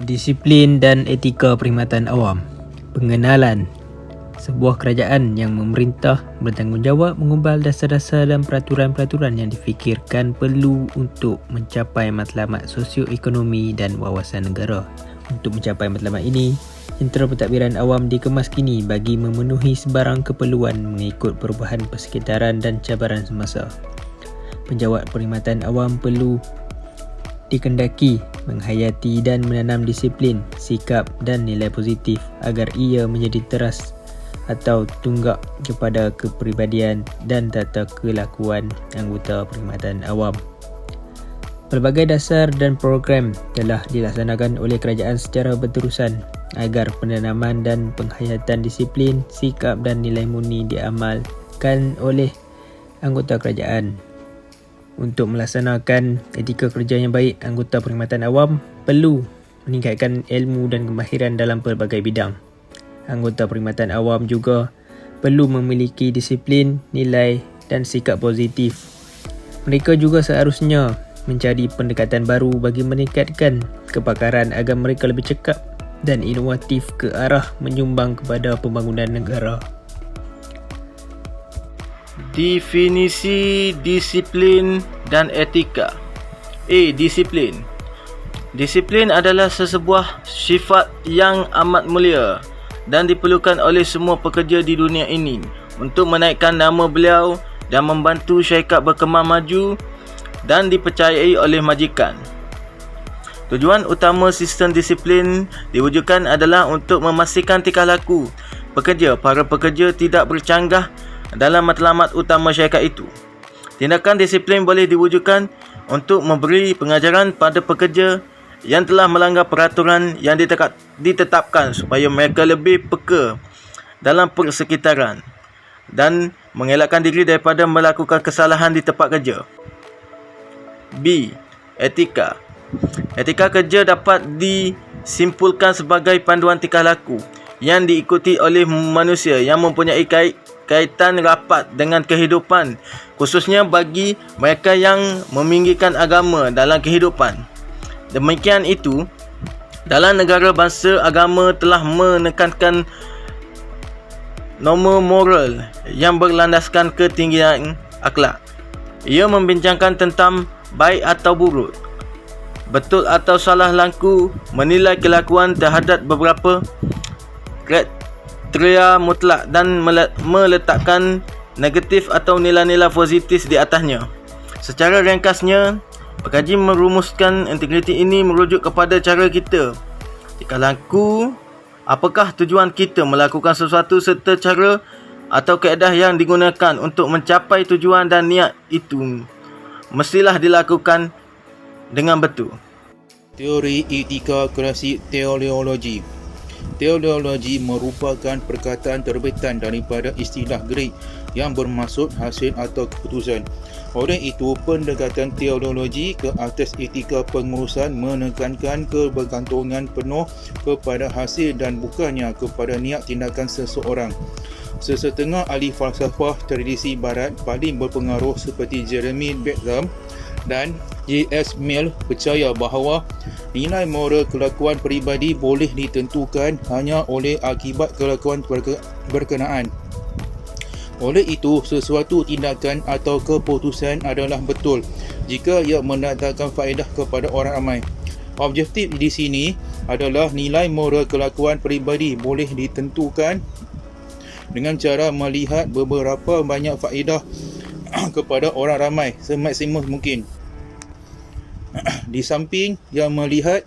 Disiplin dan etika perkhidmatan awam. Pengenalan. Sebuah kerajaan yang memerintah bertanggungjawab mengubah dasar-dasar dan peraturan-peraturan yang difikirkan perlu untuk mencapai matlamat sosioekonomi dan wawasan negara. Untuk mencapai matlamat ini, jentera pentadbiran awam dikemas kini bagi memenuhi sebarang keperluan mengikut perubahan persekitaran dan cabaran semasa. Penjawat perkhidmatan awam perlu dikendaki menghayati dan menanam disiplin, sikap dan nilai positif agar ia menjadi teras atau tunggak kepada kepribadian dan tata kelakuan anggota perkhidmatan awam. Pelbagai dasar dan program telah dilaksanakan oleh kerajaan secara berterusan agar penanaman dan penghayatan disiplin, sikap dan nilai murni diamalkan oleh anggota kerajaan. Untuk melaksanakan etika kerja yang baik, anggota perkhidmatan awam perlu meningkatkan ilmu dan kemahiran dalam pelbagai bidang. Anggota perkhidmatan awam juga perlu memiliki disiplin, nilai dan sikap positif. Mereka juga seharusnya mencari pendekatan baru bagi meningkatkan kepakaran agar mereka lebih cekap dan inovatif ke arah menyumbang kepada pembangunan negara. Definisi disiplin dan etika. Disiplin. Disiplin adalah sesebuah sifat yang amat mulia dan diperlukan oleh semua pekerja di dunia ini untuk menaikkan nama beliau dan membantu syarikat berkembang maju dan dipercayai oleh majikan. Tujuan utama sistem disiplin diwujudkan adalah untuk memastikan tingkah laku para pekerja tidak bercanggah dalam matlamat utama syarikat itu. Tindakan disiplin boleh diwujudkan untuk memberi pengajaran pada pekerja yang telah melanggar peraturan yang ditetapkan supaya mereka lebih peka dalam persekitaran dan mengelakkan diri daripada melakukan kesalahan di tempat kerja. B. Etika. Etika kerja dapat disimpulkan sebagai panduan tingkah laku yang diikuti oleh manusia yang mempunyai kaitan rapat dengan kehidupan, khususnya bagi mereka yang meminggirkan agama dalam kehidupan. Demikian itu, dalam negara bangsa, agama telah menekankan norma moral yang berlandaskan ketinggian akhlak. Ia membincangkan tentang baik atau buruk, betul atau salah laku, menilai kelakuan terhadap beberapa kriteria mutlak dan meletakkan negatif atau nilai-nilai positif di atasnya. Secara ringkasnya, pengkaji merumuskan integriti ini merujuk kepada cara kita tingkah laku, apakah tujuan kita melakukan sesuatu serta cara atau kaedah yang digunakan untuk mencapai tujuan dan niat itu mestilah dilakukan dengan betul. Teori etika klasik teleologi. Teleologi merupakan perkataan terbitan daripada istilah Greek yang bermaksud hasil atau keputusan. Oleh itu, pendekatan teleologi ke atas etika pengurusan menekankan kebergantungan penuh kepada hasil dan bukannya kepada niat tindakan seseorang. Sesetengah ahli falsafah tradisi barat paling berpengaruh seperti Jeremy Bentham dan J.S. Mill percaya bahawa nilai moral kelakuan peribadi boleh ditentukan hanya oleh akibat kelakuan berkenaan. Oleh itu, sesuatu tindakan atau keputusan adalah betul jika ia mendatangkan faedah kepada orang ramai. Objektif di sini adalah nilai moral kelakuan peribadi boleh ditentukan dengan cara melihat beberapa banyak faedah kepada orang ramai semaksimum mungkin. Di samping yang melihat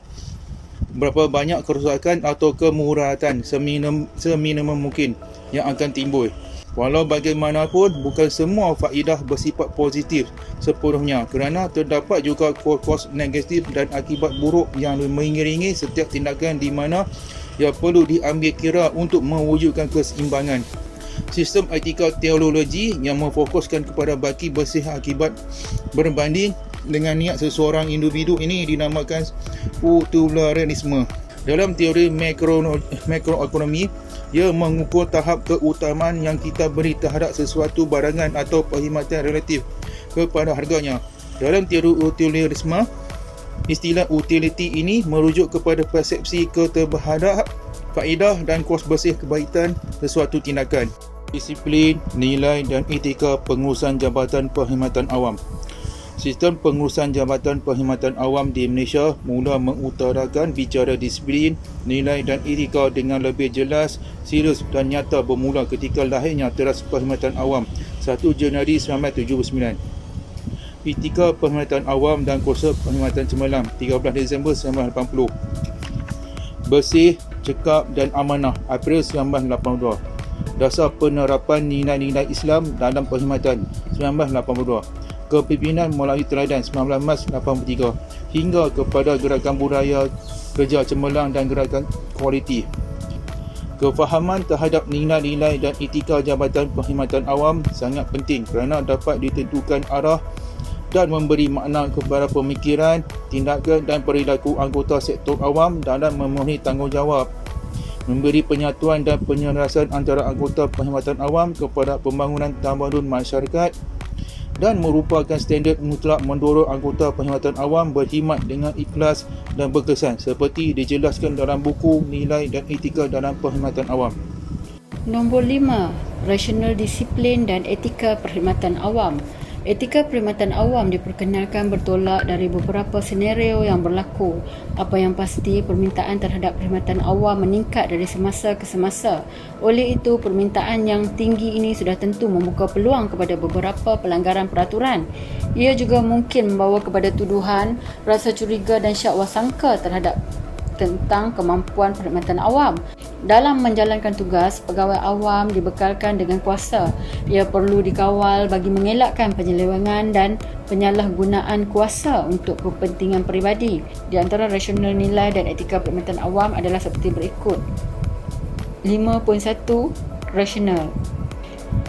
berapa banyak kerosakan atau kemuratan seminimum mungkin yang akan timbul. Walau bagaimanapun, bukan semua faedah bersifat positif sepenuhnya kerana terdapat juga kos negatif dan akibat buruk yang mengiringi setiap tindakan di mana ia perlu diambil kira untuk mewujudkan keseimbangan. Sistem etika teleologi yang memfokuskan kepada baki bersih akibat berbanding dengan niat seseorang individu ini dinamakan utilitarianisme. Dalam teori makroekonomi, ia mengukur tahap keutamaan yang kita beri terhadap sesuatu barangan atau perkhidmatan relatif kepada harganya. Dalam teori utilitarisme, Istilah utility ini merujuk kepada persepsi keterhadap faedah dan kos bersih kebaikan sesuatu tindakan. Disiplin, nilai dan etika pengurusan Jabatan Perkhidmatan Awam. Sistem pengurusan Jabatan Perkhidmatan Awam di Malaysia mula mengutarakan bicara disiplin, nilai dan etika dengan lebih jelas, serius dan nyata bermula ketika lahirnya Teras Perkhidmatan Awam 1 Januari 1979. Etika Perkhidmatan Awam dan Kursus Perkhidmatan Cemerlang 13 Disember 1980. Bersih, cekap dan amanah April 1982. Dasar penerapan nilai-nilai Islam dalam perkhidmatan 1982. Kepimpinan melalui teladan 19 Mac 83 hingga kepada gerakan budaya kerja cemerlang dan gerakan kualiti. Kefahaman terhadap nilai-nilai dan etika Jabatan Perkhidmatan Awam sangat penting kerana dapat ditentukan arah dan memberi makna kepada pemikiran, tindakan dan perilaku anggota sektor awam dalam memenuhi tanggungjawab, memberi penyatuan dan penyelarasan antara anggota perkhidmatan awam kepada pembangunan tamadun masyarakat dan merupakan standard mutlak mendorong anggota perkhidmatan awam berkhidmat dengan ikhlas dan berkesan seperti dijelaskan dalam buku Nilai dan Etika dalam Perkhidmatan Awam. Nombor 5. Rasional disiplin dan etika perkhidmatan awam. Etika perkhidmatan awam diperkenalkan bertolak dari beberapa senario yang berlaku. Apa yang pasti, permintaan terhadap perkhidmatan awam meningkat dari semasa ke semasa. Oleh itu, permintaan yang tinggi ini sudah tentu membuka peluang kepada beberapa pelanggaran peraturan. Ia juga mungkin membawa kepada tuduhan, rasa curiga dan syak wasangka tentang kemampuan perkhidmatan awam. Dalam menjalankan tugas, pegawai awam dibekalkan dengan kuasa. Ia perlu dikawal bagi mengelakkan penyelewengan dan penyalahgunaan kuasa untuk kepentingan peribadi. Di antara rasional nilai dan etika perkhidmatan awam adalah seperti berikut. 5.1 Rasional.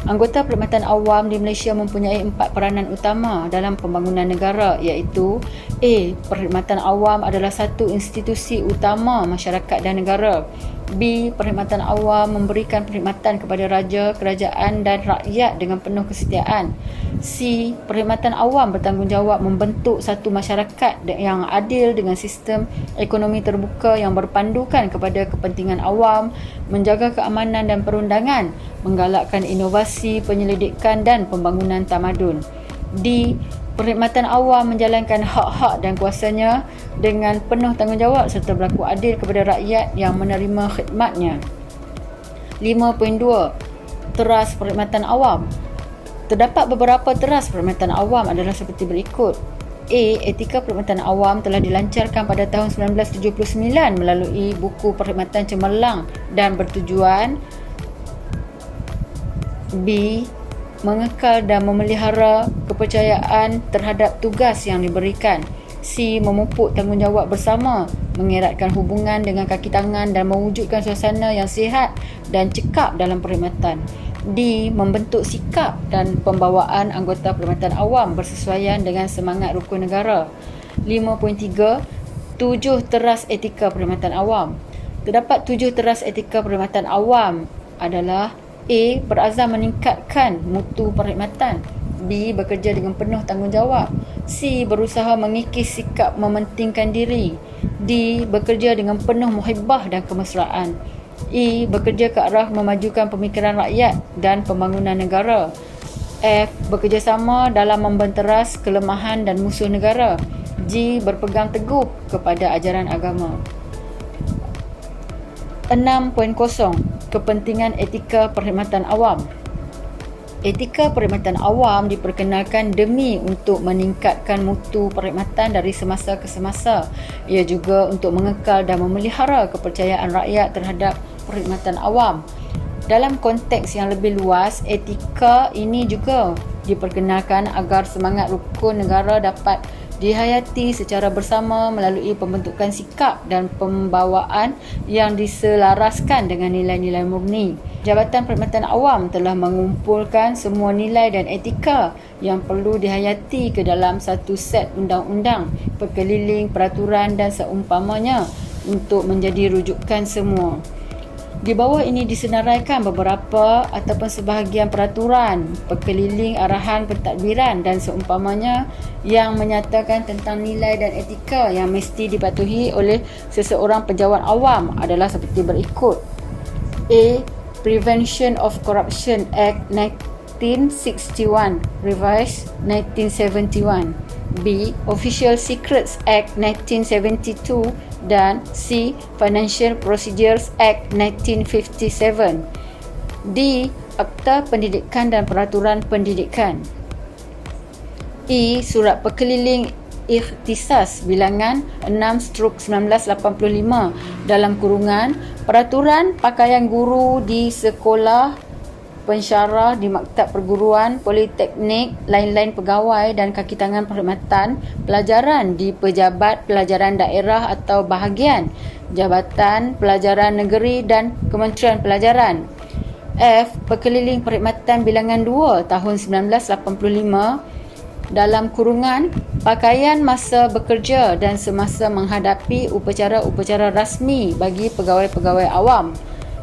Anggota perkhidmatan awam di Malaysia mempunyai 4 peranan utama dalam pembangunan negara, iaitu A. Perkhidmatan awam adalah satu institusi utama masyarakat dan negara. B. Perkhidmatan awam memberikan perkhidmatan kepada raja, kerajaan dan rakyat dengan penuh kesetiaan. C. Perkhidmatan awam bertanggungjawab membentuk satu masyarakat yang adil dengan sistem ekonomi terbuka yang berpandukan kepada kepentingan awam, menjaga keamanan dan perundangan, menggalakkan inovasi, penyelidikan dan pembangunan tamadun. D. Perkhidmatan awam menjalankan hak-hak dan kuasanya dengan penuh tanggungjawab serta berlaku adil kepada rakyat yang menerima khidmatnya. 5.2 Teras perkhidmatan awam. Terdapat beberapa teras perkhidmatan awam adalah seperti berikut. A. Etika perkhidmatan awam telah dilancarkan pada tahun 1979 melalui buku Perkhidmatan Cemerlang dan bertujuan B. Mengekal dan memelihara kepercayaan terhadap tugas yang diberikan. C. Memupuk tanggungjawab bersama, mengeratkan hubungan dengan kaki tangan dan mewujudkan suasana yang sihat dan cekap dalam perkhidmatan. D. Membentuk sikap dan pembawaan anggota perkhidmatan awam bersesuaian dengan semangat rukun negara. 5.3 7 teras etika perkhidmatan awam. Terdapat 7 teras etika perkhidmatan awam adalah A. Berazam meningkatkan mutu perkhidmatan. B. Bekerja dengan penuh tanggungjawab. C. Berusaha mengikis sikap mementingkan diri. D. Bekerja dengan penuh muhibbah dan kemesraan. E. Bekerja ke arah memajukan pemikiran rakyat dan pembangunan negara. F. Bekerjasama dalam membenteras kelemahan dan musuh negara. G. Berpegang teguh kepada ajaran agama. 6.0 Kepentingan etika perkhidmatan awam. Etika perkhidmatan awam diperkenalkan demi untuk meningkatkan mutu perkhidmatan dari semasa ke semasa. Ia juga untuk mengekal dan memelihara kepercayaan rakyat terhadap perkhidmatan awam. Dalam konteks yang lebih luas, etika ini juga diperkenalkan agar semangat rukun negara dapat dihayati secara bersama melalui pembentukan sikap dan pembawaan yang diselaraskan dengan nilai-nilai murni. Jabatan Perkhidmatan Awam telah mengumpulkan semua nilai dan etika yang perlu dihayati ke dalam satu set undang-undang, perkeliling, peraturan dan seumpamanya untuk menjadi rujukan semua. Di bawah ini disenaraikan beberapa ataupun sebahagian peraturan, perkeliling, arahan, pentadbiran dan seumpamanya yang menyatakan tentang nilai dan etika yang mesti dipatuhi oleh seseorang pejabat awam adalah seperti berikut. A. Prevention of Corruption Act 1961 Revised 1971. B. Official Secrets Act 1972 dan C. Financial Procedures Act 1957. D. Akta Pendidikan dan Peraturan Pendidikan. E. Surat Perkeliling Ikhtisas bilangan 6/1985 dalam kurungan Peraturan Pakaian Guru di Sekolah Pensyarah di Maktab Perguruan, Politeknik, lain-lain pegawai dan kaki tangan perkhidmatan pelajaran di Pejabat Pelajaran Daerah atau bahagian Jabatan Pelajaran Negeri dan Kementerian Pelajaran. F. Perkeliling Perkhidmatan bilangan 2 tahun 1985 dalam kurungan pakaian masa bekerja dan semasa menghadapi upacara-upacara rasmi bagi pegawai-pegawai awam.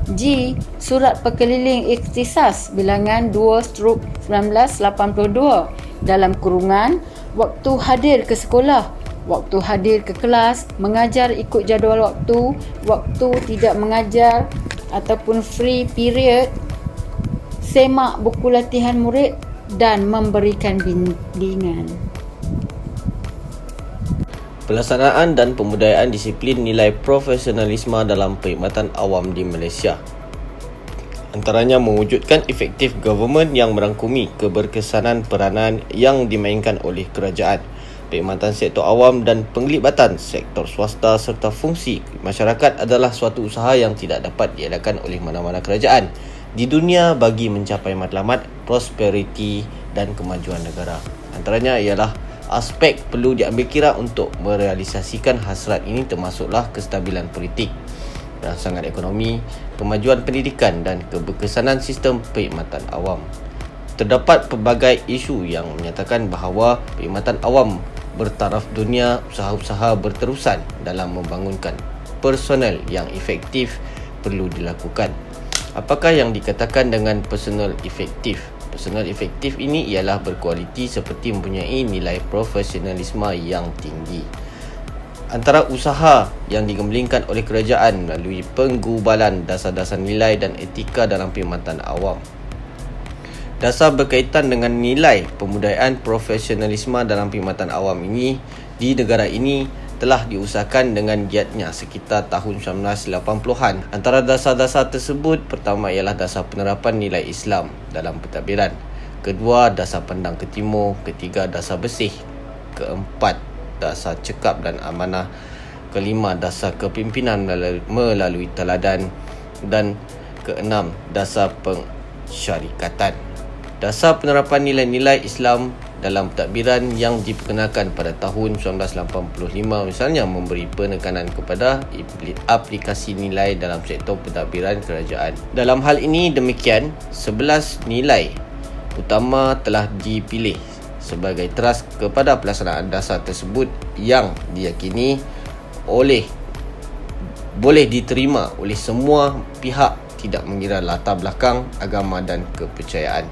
G. Surat Perkeliling Ikhtisas bilangan 2/1982 dalam kurungan waktu hadir ke sekolah, waktu hadir ke kelas, mengajar ikut jadual waktu, waktu tidak mengajar ataupun free period, semak buku latihan murid dan memberikan bimbingan. Pelaksanaan dan pembudayaan disiplin nilai profesionalisme dalam perkhidmatan awam di Malaysia. Antaranya mewujudkan efektif government yang merangkumi keberkesanan peranan yang dimainkan oleh kerajaan, perkhidmatan sektor awam dan penglibatan sektor swasta serta fungsi masyarakat adalah suatu usaha yang tidak dapat diadakan oleh mana-mana kerajaan di dunia bagi mencapai matlamat, prosperity dan kemajuan negara. Antaranya ialah aspek perlu diambil kira untuk merealisasikan hasrat ini termasuklah kestabilan politik, rangsangan ekonomi, kemajuan pendidikan dan keberkesanan sistem perkhidmatan awam. Terdapat pelbagai isu yang menyatakan bahawa perkhidmatan awam bertaraf dunia usaha-usaha berterusan dalam membangunkan personel yang efektif perlu dilakukan. Apakah yang dikatakan dengan personel efektif? Personel efektif ini ialah berkualiti seperti mempunyai nilai profesionalisme yang tinggi. Antara usaha yang digemblengkan oleh kerajaan melalui penggubalan dasar-dasar nilai dan etika dalam perkhidmatan awam. Dasar berkaitan dengan nilai pembudayaan profesionalisme dalam perkhidmatan awam ini di negara ini telah diusahakan dengan giatnya sekitar tahun 1980-an. Antara dasar-dasar tersebut, pertama ialah dasar penerapan nilai Islam dalam pentadbiran. Kedua, dasar pandang ke timur. Ketiga, dasar bersih. Keempat, dasar cekap dan amanah. Kelima, dasar kepimpinan melalui teladan. Dan keenam, dasar pensyarikatan. Dasar penerapan nilai-nilai Islam dalam pentadbiran yang diperkenalkan pada tahun 1985 misalnya memberi penekanan kepada aplikasi nilai dalam sektor pentadbiran kerajaan. Dalam hal ini demikian, 11 nilai utama telah dipilih sebagai teras kepada pelaksanaan dasar tersebut yang diyakini boleh diterima oleh semua pihak tidak mengira latar belakang, agama dan kepercayaan.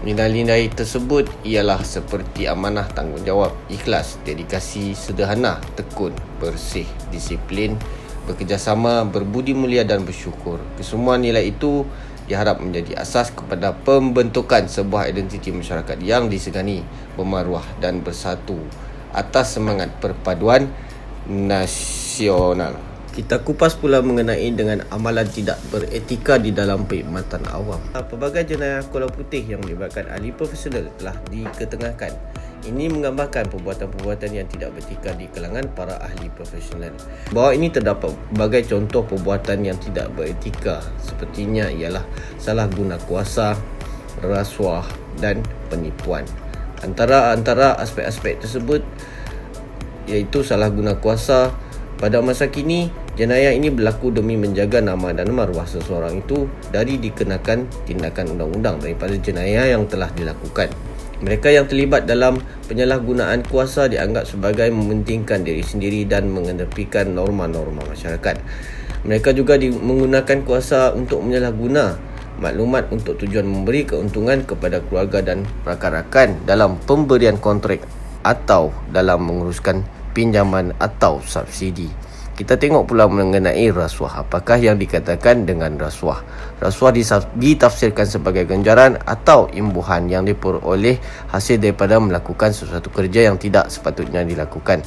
Nilai-nilai tersebut ialah seperti amanah, tanggungjawab, ikhlas, dedikasi, sederhana, tekun, bersih, disiplin, bekerjasama, berbudi mulia dan bersyukur. Kesemua nilai itu diharap menjadi asas kepada pembentukan sebuah identiti masyarakat yang disegani, bermaruah dan bersatu atas semangat perpaduan nasional. Kita kupas pula mengenai dengan amalan tidak beretika di dalam perkhidmatan awam. Pelbagai jenayah kolam putih yang melibatkan ahli profesional telah diketengahkan. Ini menggambarkan perbuatan-perbuatan yang tidak beretika di kalangan para ahli profesional. Bawah ini terdapat berbagai contoh perbuatan yang tidak beretika, sepertinya ialah salah guna kuasa, rasuah dan penipuan. Antara aspek-aspek tersebut iaitu salah guna kuasa. Pada masa kini, jenayah ini berlaku demi menjaga nama dan maruah seseorang itu dari dikenakan tindakan undang-undang daripada jenayah yang telah dilakukan. Mereka yang terlibat dalam penyalahgunaan kuasa dianggap sebagai mementingkan diri sendiri dan mengenepikan norma-norma masyarakat. Mereka juga menggunakan kuasa untuk menyalahguna maklumat untuk tujuan memberi keuntungan kepada keluarga dan rakan-rakan dalam pemberian kontrak atau dalam menguruskan pinjaman atau subsidi. Kita tengok pula mengenai rasuah. Apakah yang dikatakan dengan rasuah? Rasuah ditafsirkan sebagai ganjaran atau imbuhan yang diperoleh hasil daripada melakukan sesuatu kerja yang tidak sepatutnya dilakukan.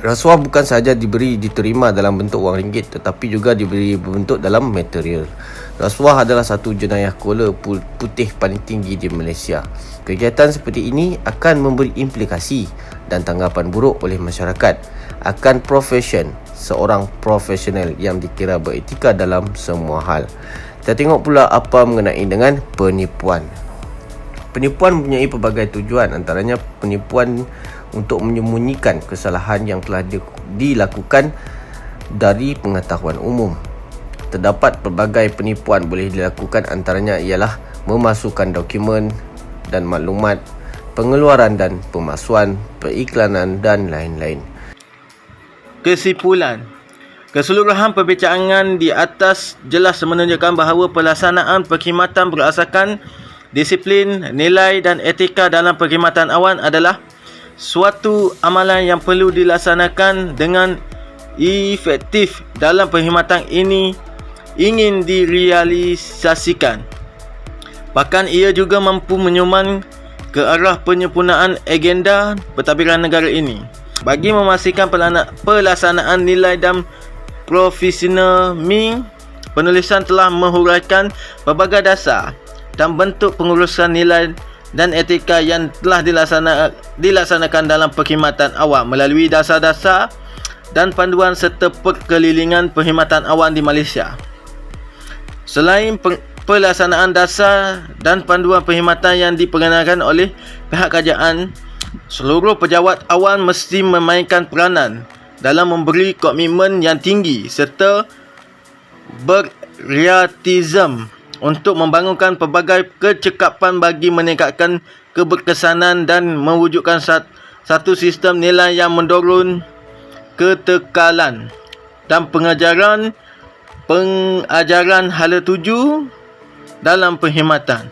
Rasuah bukan sahaja diterima dalam bentuk wang ringgit, tetapi juga diberi berbentuk dalam material. Rasuah adalah satu jenayah kola putih paling tinggi di Malaysia. Kegiatan seperti ini akan memberi implikasi dan tanggapan buruk oleh masyarakat akan profesion seorang profesional yang dikira beretika dalam semua hal. Kita tengok pula apa mengenai dengan penipuan. Penipuan mempunyai pelbagai tujuan, antaranya penipuan untuk menyembunyikan kesalahan yang telah dilakukan dari pengetahuan umum. Terdapat pelbagai penipuan boleh dilakukan, antaranya ialah memasukkan dokumen dan maklumat, pengeluaran dan pemasukan, periklanan dan lain-lain. Kesimpulan, keseluruhan perbincangan di atas jelas menunjukkan bahawa pelaksanaan perkhidmatan berasaskan disiplin, nilai dan etika dalam perkhidmatan awam adalah suatu amalan yang perlu dilaksanakan dengan efektif dalam perkhidmatan ini ingin direalisasikan. Bahkan ia juga mampu menyumbang ke arah penyempurnaan agenda pentadbiran negara ini. Bagi memastikan pelaksanaan nilai dan profesionalisme, penulisan telah menghuraikan pelbagai dasar dan bentuk pengurusan nilai dan etika yang telah dilaksanakan dalam perkhidmatan awam melalui dasar-dasar dan panduan serta perkelilingan perkhidmatan awam di Malaysia. Selain pelaksanaan dasar dan panduan perkhidmatan yang diperkenalkan oleh pihak kerajaan, seluruh pejabat awam mesti memainkan peranan dalam memberi komitmen yang tinggi serta berrealisme untuk membangunkan pelbagai kecekapan bagi meningkatkan keberkesanan dan mewujudkan satu sistem nilai yang mendorong ketekalan dan pengajaran hala tuju dalam perkhidmatan.